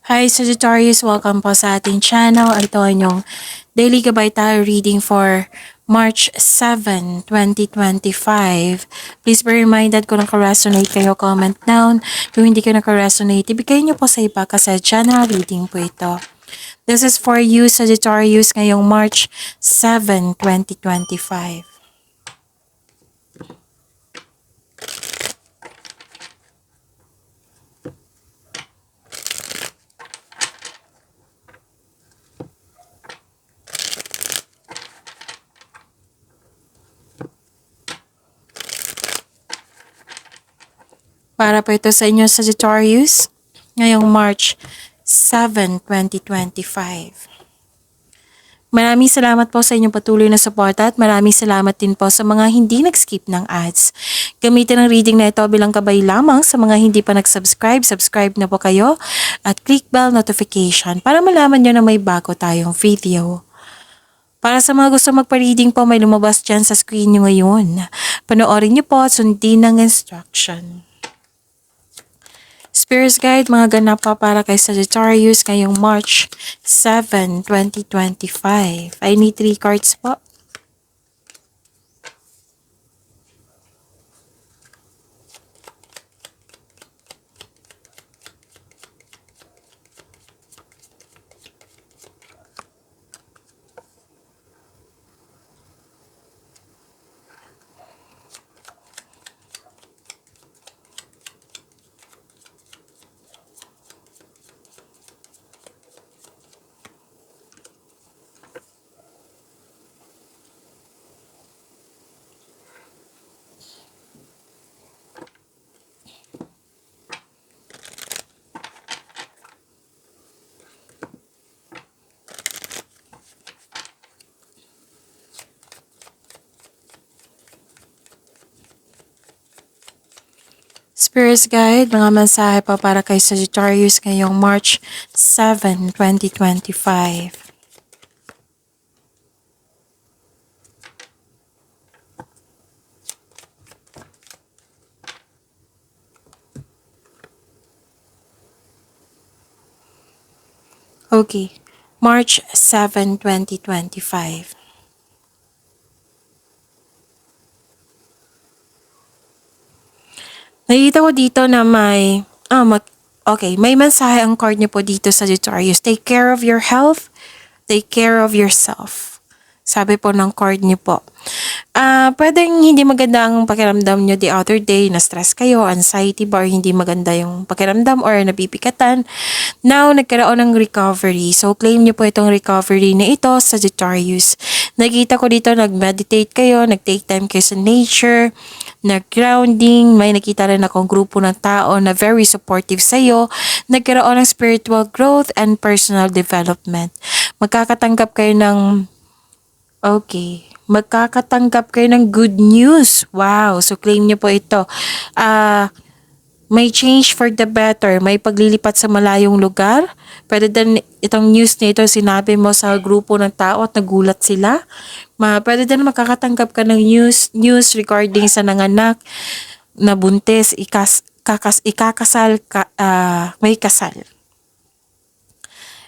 Hi Sagittarius! Welcome po sa ating channel. Ito ang inyong Daily Gabay Tarot Reading for March 7, 2025. Please be reminded kung naka-resonate kayo, comment down. Kung hindi kayo naka-resonate, ibigay niyo po sa iba kasi channel reading po ito. This is for you Sagittarius ngayong March 7, 2025. Para po ito sa inyo Sagittarius ngayong March 7, 2025. Maraming salamat po sa inyong patuloy na suporta at maraming salamat din po sa mga hindi nag-skip ng ads. Gamitin ang reading na ito bilang gabay lamang sa mga hindi pa nag-subscribe. Subscribe na po kayo at click bell notification para malaman nyo na may bago tayong video. Para sa mga gusto magpa-reading po, may lumabas dyan sa screen nyo ngayon. Panoorin nyo po at sundin ng instruction. Spirit Guide, mga ganap pa para kay Sagittarius ngayong March 7, 2025. I need 3 cards po. Spirit Guide, mga mensahe pa para kay Sagittarius ngayong March 7, 2025. Okay, March 7, 2025. Nakikita ko dito na may mensahe ang card niyo po dito sa Sagittarius. Take care of your health, take care of yourself. Sabi po ng card niyo po. Pwedeng hindi maganda ang pakiramdam niyo the other day, na-stress kayo, anxiety ba, or hindi maganda yung pakiramdam or napipikatan. Now, nagkaroon ng recovery. So, claim niyo po itong recovery na ito, Sagittarius. Nakita ko dito, nag-meditate kayo, nag-take time kayo sa nature, nag-grounding, may nakita rin akong grupo ng tao na very supportive sa'yo, nagkaroon ng spiritual growth and personal development. Magkakatanggap kayo ng good news. Wow! So, claim niyo po ito. May change for the better. May paglilipat sa malayong lugar. Pwede din itong news na ito sinabi mo sa grupo ng tao at nagulat sila. Pwede din makakatanggap ka ng news regarding sa nanganak, na buntis, ikakasal, may kasal.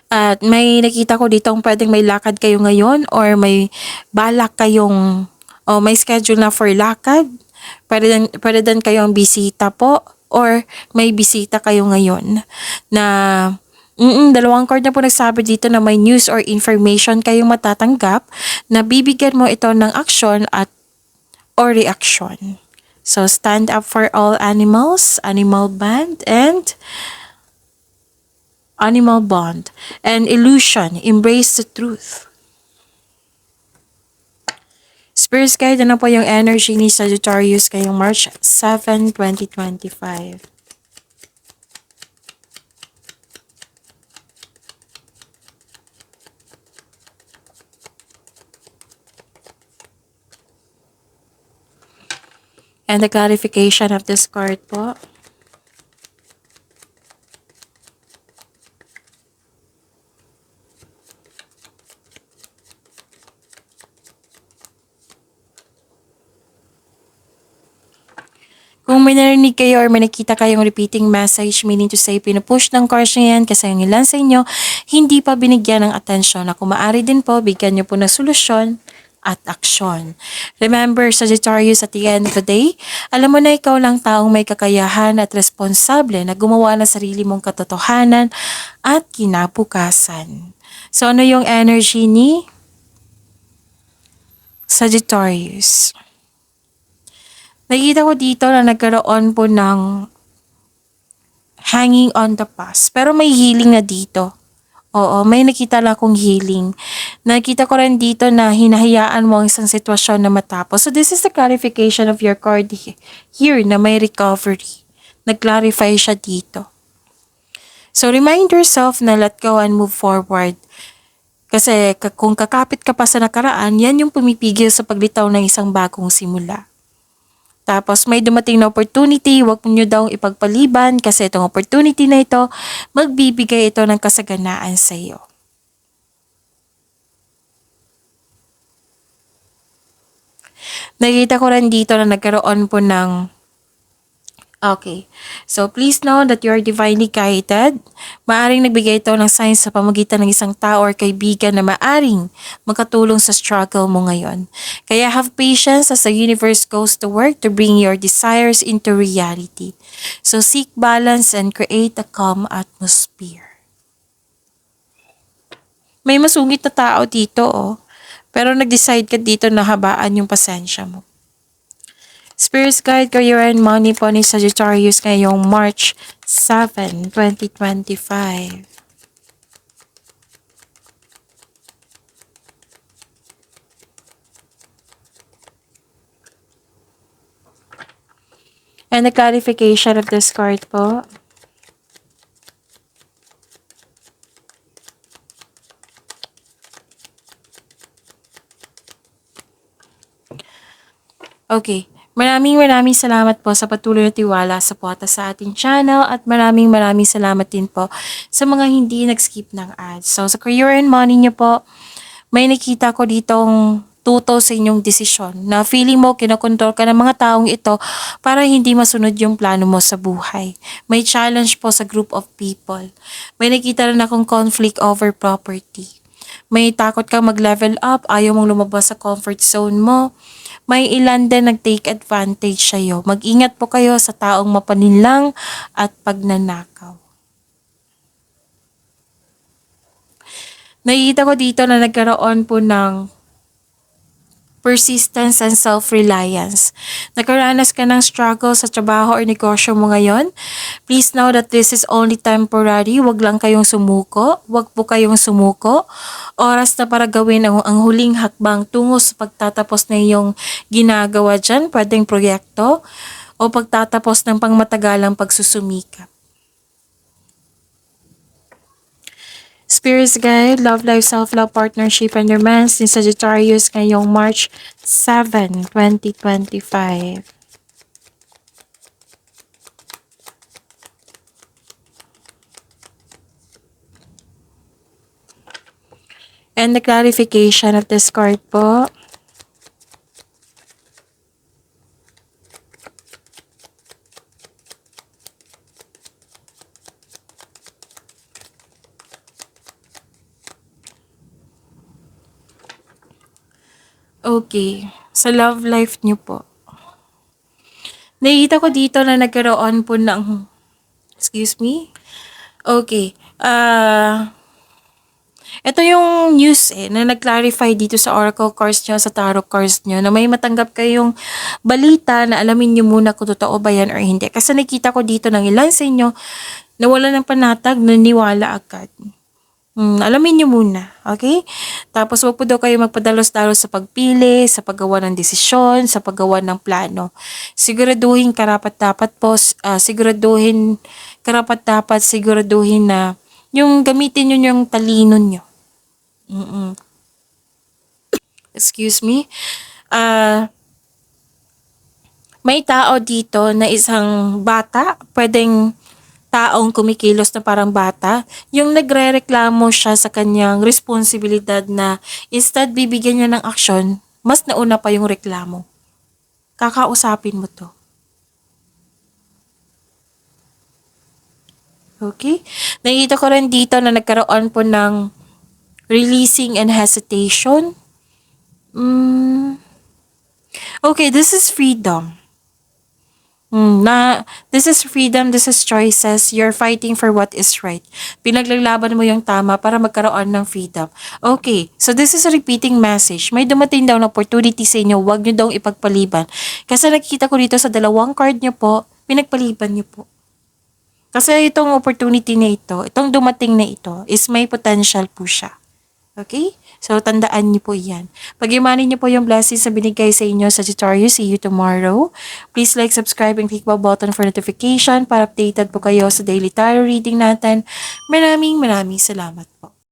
At may nakita ko dito pwedeng may lakad kayo ngayon or may balak kayong may schedule na for lakad. Pwede din kayong bisita po or may bisita kayo ngayon na dalawang card na po nagsabi dito na may news or information kayong matatanggap na bibigyan mo ito ng action or reaction. So stand up for all animals, animal bond, and illusion, embrace the truth. Spirit Guide, ano po yung energy ni Sagittarius ngayong March 7, 2025? And the clarification of this card po. Kung may narinig kayo or may nakita kayong repeating message, meaning to say, pinupush ng cards nyo yan kasi yung ilan sa inyo, hindi pa binigyan ng atensyon. Na kung maaari din po, bigyan nyo po ng solusyon at aksyon. Remember, Sagittarius, at the end of the day, alam mo na ikaw lang taong may kakayahan at responsable na gumawa ng sarili mong katotohanan at kinabukasan. So, ano yung energy ni Sagittarius? Nakikita ko dito na nagkaroon po ng hanging on the past. Pero may healing na dito. Oo, may nakita lang akong healing. Nakita ko rin dito na hinahayaan mo ang isang sitwasyon na matapos. So this is the clarification of your card here na may recovery. Nag-clarify siya dito. So remind yourself na let go and move forward. Kasi kung kakapit ka pa sa nakaraan, yan yung pumipigil sa paglitaw ng isang bagong simula. Tapos may dumating na opportunity, huwag nyo daw ipagpaliban kasi itong opportunity na ito, magbibigay ito ng kasaganaan sa iyo. Nakita ko rin dito na nagkaroon po ng okay. So, please know that you are divinely guided. Maaring nagbigay ito ng signs sa pamagitan ng isang tao or kaibigan na maaring makatulong sa struggle mo ngayon. Kaya have patience as the universe goes to work to bring your desires into reality. So, seek balance and create a calm atmosphere. May masungit na tao dito, oh. Pero nag-decide ka dito na habaan yung pasensya mo. Spirit Guide, Career and Money po ni Sagittarius ngayong March 7, 2025. And the clarification of this card po. Okay. Maraming salamat po sa patuloy na tiwala sa suporta sa ating channel at maraming salamat din po sa mga hindi nag-skip ng ads. So sa career and money niyo po, may nakita ko ditong tuto sa inyong desisyon na feeling mo kinokontrol ka ng mga taong ito para hindi masunod yung plano mo sa buhay. May challenge po sa group of people. May nakita rin akong conflict over property. May takot kang mag-level up, ayaw mong lumabas sa comfort zone mo. May ilan din nag-take advantage sa'yo. Mag-ingat po kayo sa taong mapaninlang at pagnanakaw. Nakikita ko dito na nagkaroon po ng persistence and self-reliance. Nagkaranas ka ng struggle sa trabaho or negosyo mo ngayon? Please know that this is only temporary. Huwag lang kayong sumuko. Huwag po kayong sumuko. Oras na para gawin ang huling hakbang tungo sa pagtatapos na iyong ginagawa dyan. Pwedeng proyekto o pagtatapos ng pangmatagalang pagsusumikap. Spirits Guide, Love Life, Self-Love, Partnership, and Romance ni Sagittarius ngayong March 7, 2025. And the clarification of this card po. Okay, sa love life niyo po. Nakikita ko dito na nagkaroon po ng, excuse me? Okay, ito yung news na nag-clarify dito sa oracle cards nyo, sa tarot cards nyo, na may matanggap kayong balita na alamin nyo muna kung totoo ba yan or hindi. Kasi nakita ko dito ng ilan sa inyo na wala ng panatag, naniwala agad. Alamin nyo muna, okay? Tapos wag po daw kayo magpadalos-dalos sa pagpili, sa paggawa ng desisyon, sa paggawa ng plano. Siguraduhin karapat-dapat po, siguraduhin na yung gamitin nyo yung talino nyo. Excuse me. May tao dito na isang bata, pwedeng taong kumikilos na parang bata, yung nagrereklamo siya sa kanyang responsibilidad na instead bibigyan niya ng aksyon, mas nauna pa yung reklamo. Kakausapin mo to. Okay? Nakikita ko rin dito na nagkaroon po ng releasing and hesitation. Okay, this is freedom. This is freedom, this is choices, you're fighting for what is right. Pinaglalaban mo yung tama para magkaroon ng freedom. Okay, so this is a repeating message. May dumating daw na opportunity sa inyo, huwag nyo daw ipagpaliban. Kasi nakikita ko dito sa dalawang card nyo po, pinagpaliban nyo po. Kasi itong opportunity na ito, itong dumating na ito, is may potential po siya. Okay? So, tandaan niyo po yan. Pag-imanin niyo po yung blessings na binigay sa inyo, Sagittarius. See you tomorrow. Please like, subscribe, and click the button for notification para updated po kayo sa daily tarot reading natin. Maraming salamat po.